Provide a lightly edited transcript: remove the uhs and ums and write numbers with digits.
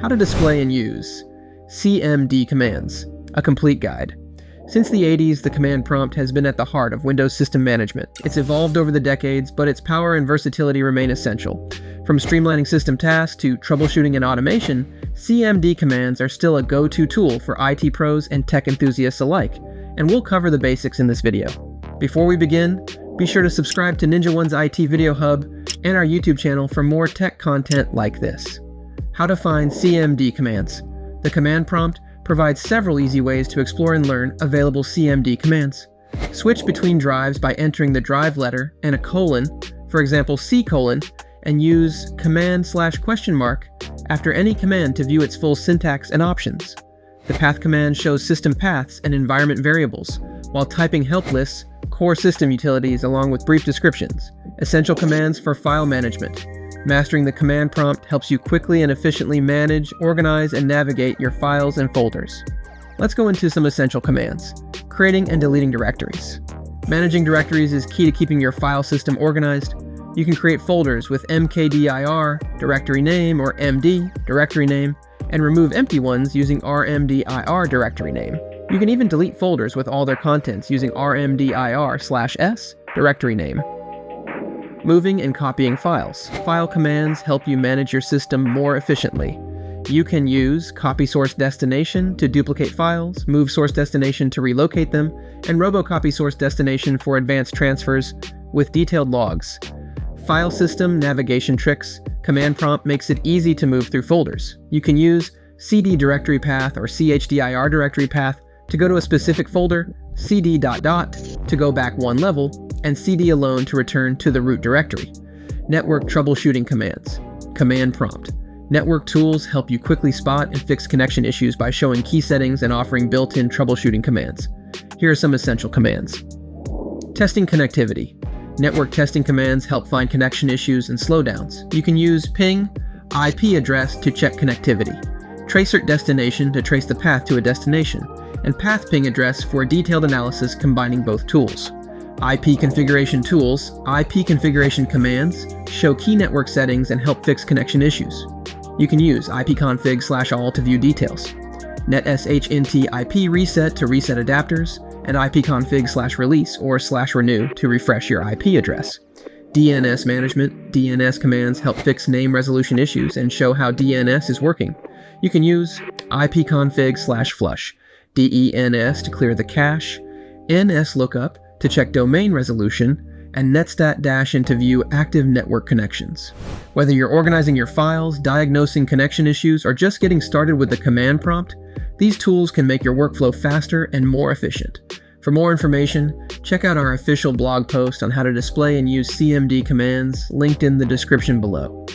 How to display and use CMD commands, a complete guide. Since the 80s, the command prompt has been at the heart of Windows system management. It's evolved over the decades, but its power and versatility remain essential. From streamlining system tasks to troubleshooting and automation, CMD commands are still a go-to tool for IT pros and tech enthusiasts alike, and we'll cover the basics in this video. Before we begin, be sure to subscribe to NinjaOne's IT Video Hub and our YouTube channel for more tech content like this. How to find CMD commands. The command prompt provides several easy ways to explore and learn available CMD commands. Switch between drives by entering the drive letter and a colon, for example C:, and use command/question mark after any command to view its full syntax and options. The path command shows system paths and environment variables, while typing help lists core system utilities along with brief descriptions. Essential commands for file management. Mastering the command prompt helps you quickly and efficiently manage, organize, and navigate your files and folders. Let's go into some essential commands. Creating and deleting directories. Managing directories is key to keeping your file system organized. You can create folders with mkdir, directory name, or md, directory name, and remove empty ones using rmdir, directory name. You can even delete folders with all their contents using rmdir/s, directory name. Moving and copying files. File commands help you manage your system more efficiently. You can use copy source destination to duplicate files, move source destination to relocate them, and robocopy source destination for advanced transfers with detailed logs. File system navigation tricks. Command prompt makes it easy to move through folders. You can use cd directory path or chdir directory path to go to a specific folder, cd ... to go back one level, and cd alone to return to the root directory. Network troubleshooting commands. Command prompt. Network tools help you quickly spot and fix connection issues by showing key settings and offering built-in troubleshooting commands. Here are some essential commands. Testing connectivity. Network testing commands help find connection issues and slowdowns. You can use ping, IP address to check connectivity, tracert destination to trace the path to a destination, and path ping address for a detailed analysis combining both tools. IP configuration tools. IP configuration commands show key network settings and help fix connection issues. You can use ipconfig/all to view details, netshnt IP reset to reset adapters, and ipconfig/release or /renew to refresh your IP address. DNS management. DNS commands help fix name resolution issues and show how DNS is working. You can use ipconfig/flush, DENS to clear the cache, NSLOOKUP to check domain resolution, and netstat-in to view active network connections. Whether you're organizing your files, diagnosing connection issues, or just getting started with the command prompt, these tools can make your workflow faster and more efficient. For more information, check out our official blog post on how to display and use CMD commands linked in the description below.